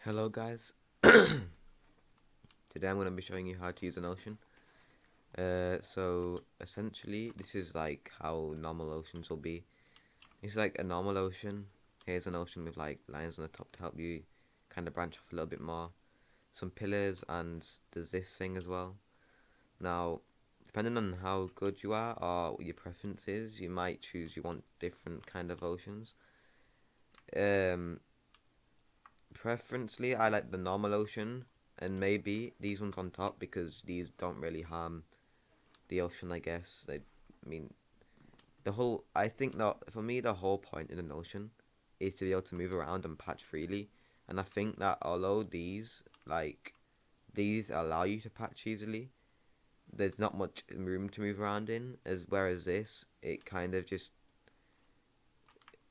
Hello guys, today I'm going to be showing you how to use an ocean. So essentially this is like how normal oceans will be. It's like a normal ocean. Here's an ocean with like lines on the top to help you kind of branch off a little bit more. Some pillars, and there's this thing as well. Now, depending on how good you are or what your preference is, you might choose you want different kind of oceans. Um, Preferentially, I like the normal ocean, and maybe these ones on top because these don't really harm the ocean. I guess I mean, I think that for me, the whole point in an ocean is to be able to move around and patch freely. And I think that although these allow you to patch easily, there's not much room to move around in. As whereas this, it kind of just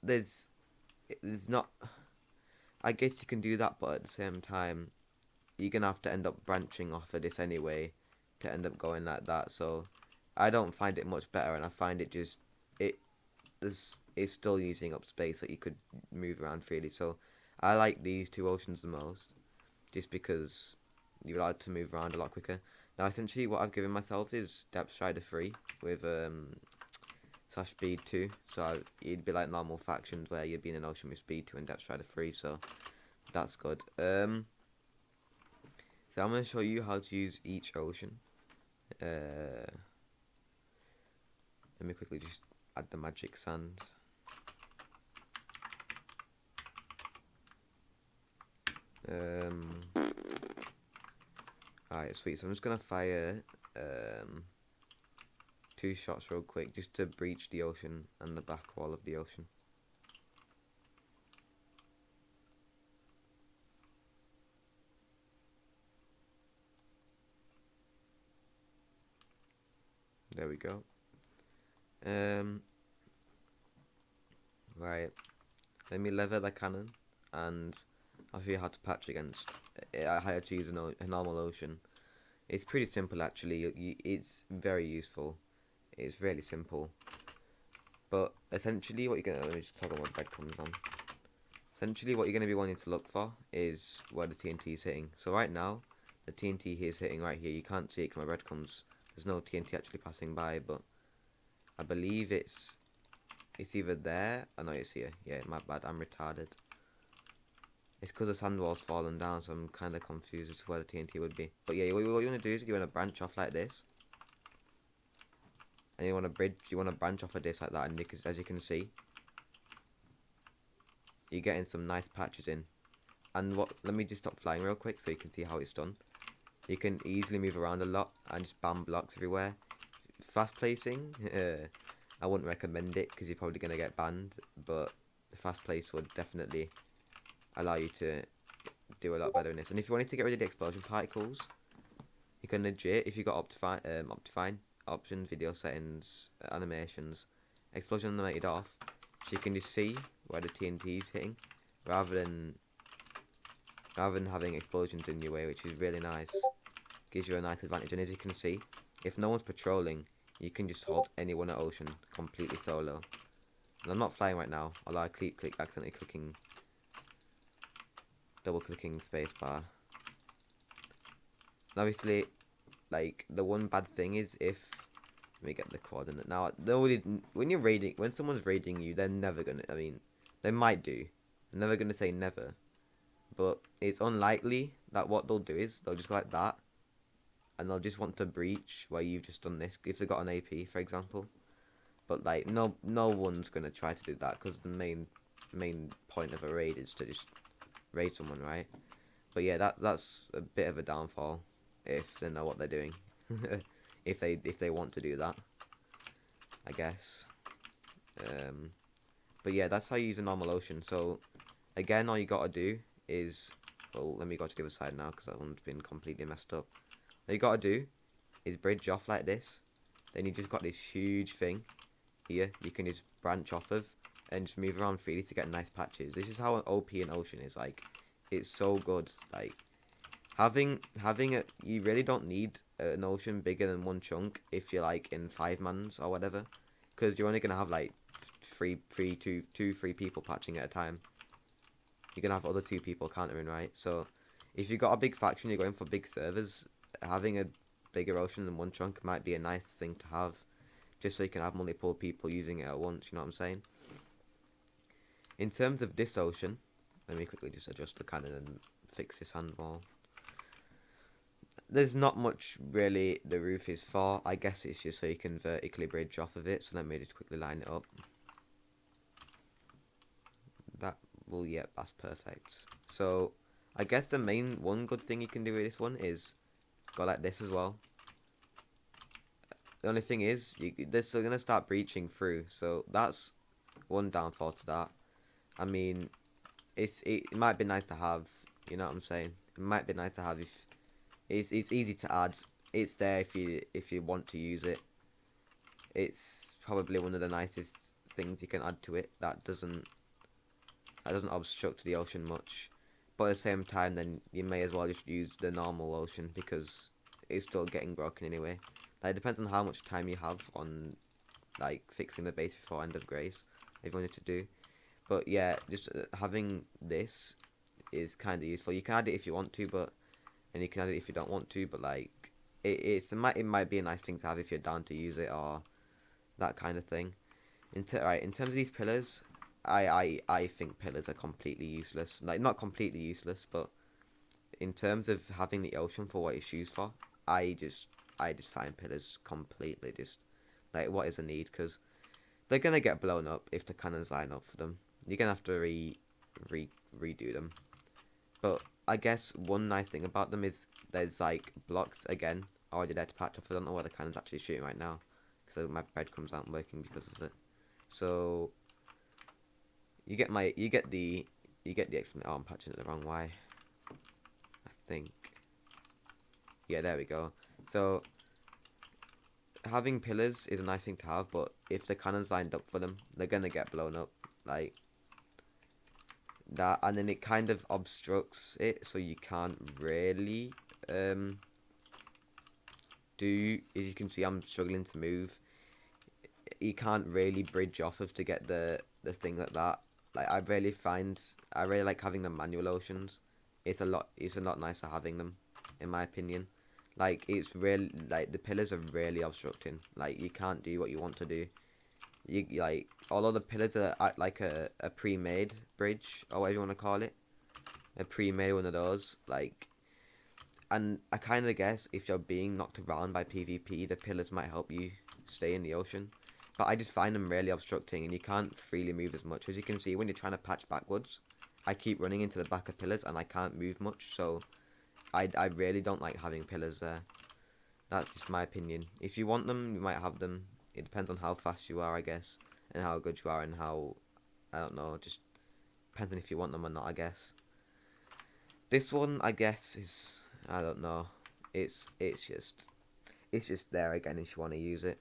there's there's not. I guess you can do that, but at the same time, you're gonna have to end up branching off of this anyway to end up going like that. So I don't find it much better, and I find it just it it's still using up space that you could move around freely. So I like these two oceans the most, just because you're allowed to move around a lot quicker. Now essentially what I've given myself is Depth Strider 3 with slash speed 2. So it'd be like normal factions where you'd be in an ocean with speed 2 and Depth Strider 3. So that's good. So I'm going to show you how to use each ocean. Let me quickly just add the magic sands. Alright, sweet. So I'm just going to fire 2 shots real quick just to breach the ocean and the back wall of the ocean. There we go. Right. Let me lever the cannon, and I'll show you how to patch against how to use a normal ocean. It's pretty simple actually. It's very useful. It's really simple. But essentially, what you're gonna let me just toggle my breadcrumbs on. Essentially, what you're gonna be wanting to look for is where the TNT is hitting. So right now, the TNT here is hitting right here. You can't see it from my breadcrumbs. There's no TNT actually passing by, but I believe it's either there. I know it's here. Yeah, my bad. I'm retarded. It's because the sand wall's fallen down, so I'm kind of confused as to where the TNT would be. But yeah, what you want to do is you want to branch off like this, and you want to branch off of this like that, and as you can see, you're getting some nice patches in. And let me just stop flying real quick so you can see how it's done. You can easily move around a lot and just bam blocks everywhere. Fast placing, I wouldn't recommend it because you're probably going to get banned, but the fast place would definitely allow you to do a lot better in this. And if you wanted to get rid of the explosion particles, you can legit, if you got Optifine options, video settings, animations, explosion animated off, so you can just see where the TNT is hitting, rather than having explosions in your way, which is really nice. Gives you a nice advantage. And as you can see, if no one's patrolling, you can just hold anyone at ocean completely solo. And I'm not flying right now, although I keep accidentally double clicking spacebar. Obviously, like the one bad thing is if let me get the coordinate now. When someone's raiding you, they're never gonna. I mean, they might do. I'm never gonna say never, but it's unlikely that what they'll do is they'll just go like that, and they'll just want to breach where you've just done this. If they got an AP, for example, but like no one's gonna try to do that because the main point of a raid is to just raid someone, right? But yeah, that's a bit of a downfall if they know what they're doing. if they want to do that, I guess. But yeah, that's how you use a normal ocean. So again, all you gotta do is, well, let me go to the other side now because that one's been completely messed up. All you gotta do is bridge off like this. Then you just got this huge thing here. You can just branch off of and just move around freely to get nice patches. This is how an OP an ocean is like. It's so good. Like having it, you really don't need an ocean bigger than one chunk if you're like in 5-mans or whatever, because you're only gonna have like three people patching at a time. you're gonna have other two people countering, right? So if you've got a big faction, you're going for big servers, having a bigger ocean than one chunk might be a nice thing to have, just so you can have multiple people using it at once, you know what I'm saying? In terms of this ocean, let me quickly just adjust the cannon and fix this handball. There's not much really the roof is for. I guess it's just so you can vertically bridge off of it, so let me just quickly line it up. That will, yep, that's perfect. So I guess the main one good thing you can do with this one is go like this as well. The only thing is, they're still going to start breaching through, so that's one downfall to that. I mean, it might be nice to have, you know what I'm saying? It might be nice to have if it's easy to add. It's there if you want to use it. It's probably one of the nicest things you can add to it that doesn't obstruct the ocean much. But at the same time, then you may as well just use the normal ocean because it's still getting broken anyway. Like, it depends on how much time you have on like fixing the base before end of grace if you wanted to do. But yeah, just having this is kind of useful. You can add it if you want to, and you can add it if you don't want to. But like, it might be a nice thing to have if you're down to use it or that kind of thing. In terms of these pillars, I think pillars are completely useless. Like, not completely useless, but in terms of having the ocean for what it's used for, I just find pillars completely just like what is a need, because they're gonna get blown up if the cannons line up for them. You're gonna have to redo them. But I guess one nice thing about them is there's like blocks again already there to patch off. I don't know where the cannon's actually shooting right now because my breadcrumbs aren't working because of it. So you get the explanation. Oh, I'm patching it the wrong way. I think. Yeah, there we go. So having pillars is a nice thing to have, but if the cannons lined up for them, they're gonna get blown up like that, and then it kind of obstructs it, so you can't really do. As you can see, I'm struggling to move. You can't really bridge off of to get the thing like that. Like, I really like having the manual oceans. It's a lot nicer having them, in my opinion. Like, it's really, like, the pillars are really obstructing. Like, you can't do what you want to do. You like, although the pillars are at like a pre-made bridge or whatever you want to call it, a pre-made one of those. Like, and I kind of guess if you're being knocked around by PvP, the pillars might help you stay in the ocean. But I just find them really obstructing, and you can't freely move as much. As you can see, when you're trying to patch backwards, I keep running into the back of pillars, and I can't move much. So I really don't like having pillars there. That's just my opinion. If you want them, you might have them. It depends on how fast you are, I guess, and how good you are, and how, I don't know, just depends on if you want them or not, I guess. This one, I guess, is, I don't know. It's just there again if you want to use it.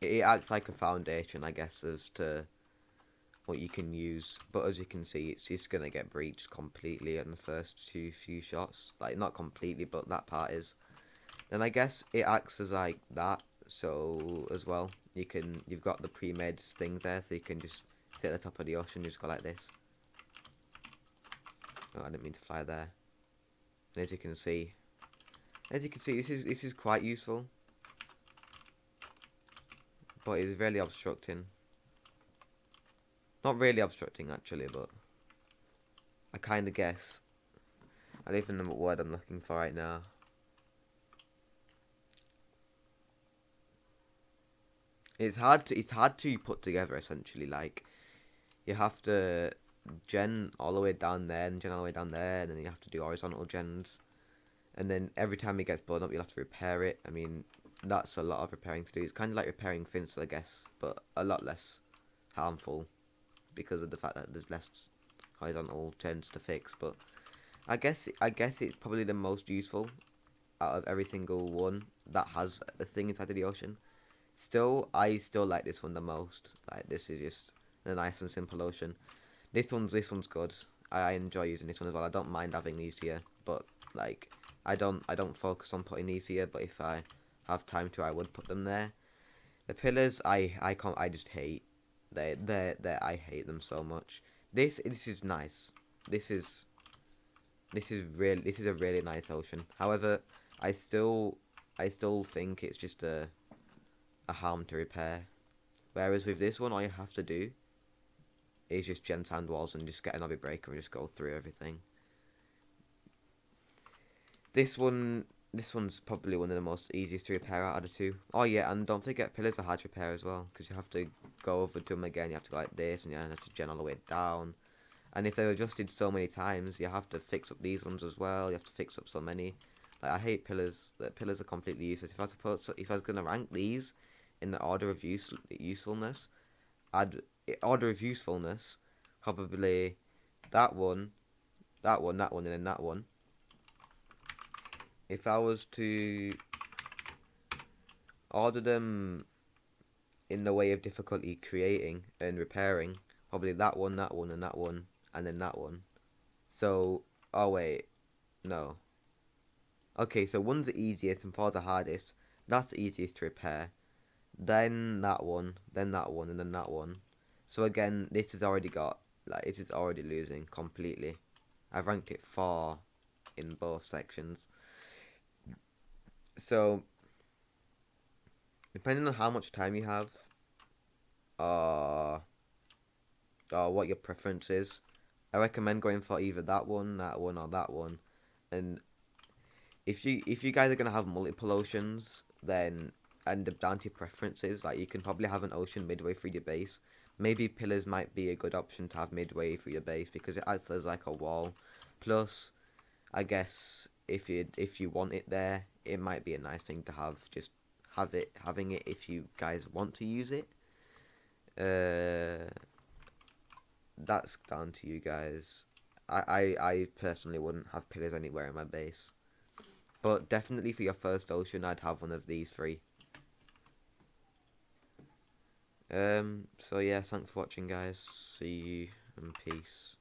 It acts like a foundation, I guess, as to what you can use. But as you can see, it's just gonna get breached completely in the first few shots. Like, not completely, but that part is. Then I guess it acts as like that. So as well, you've got the pre-made things there, so you can just sit at the top of the ocean, just go like this. Oh, I didn't mean to fly there. And as you can see, this is quite useful, but it's really obstructing. Not really obstructing actually, but I kind of guess. I don't even know what word I'm looking for right now. It's hard to put together essentially. Like, you have to gen all the way down there and gen all the way down there, and then you have to do horizontal gens, and then every time it gets blown up, you'll have to repair it. I mean, that's a lot of repairing to do. It's kind of like repairing fence, I guess, but a lot less harmful because of the fact that there's less horizontal gens to fix. But I guess it's probably the most useful out of every single one that has a thing inside of the ocean. Still, I still like this one the most. Like, this is just a nice and simple ocean. This one's good. I enjoy using this one as well. I don't mind having these here, but like, I don't focus on putting these here. But if I have time to, I would put them there. The pillars, I just hate. I hate them so much. This is nice. This is this is a really nice ocean. However, I still think it's just a harm to repair. Whereas with this one, all you have to do is just gen sand walls and just get an obby breaker and just go through everything. This one's probably one of the most easiest to repair out of the two. Oh yeah, and don't forget pillars are hard to repair as well, because you have to go over to them again. You have to go like this, and you have to gen all the way down. And if they're adjusted so many times, you have to fix up these ones as well. You have to fix up so many. Like, I hate pillars. The pillars are completely useless. If I was gonna rank these in the order of usefulness, order of usefulness, probably that one, that one, that one, and then that one. If I was to order them in the way of difficulty creating and repairing, probably that one, and that one, and then that one. So, oh wait, no. Okay, so one's the easiest and four's the hardest. That's the easiest to repair. Then that one, and then that one. So again, this has already got, like, this is already losing completely. I've ranked it 4 in both sections. So, depending on how much time you have, uh, or what your preference is, I recommend going for either that one, or that one. And if you guys are gonna have multiple oceans, then and down to your preferences, like, you can probably have an ocean midway through your base. Maybe pillars might be a good option to have midway through your base because it acts as like a wall. Plus, I guess if you want it there, it might be a nice thing to have. Just having it if you guys want to use it. That's down to you guys. I personally wouldn't have pillars anywhere in my base. But definitely for your first ocean, I'd have one of these 3. So yeah, thanks for watching, guys. See you and peace.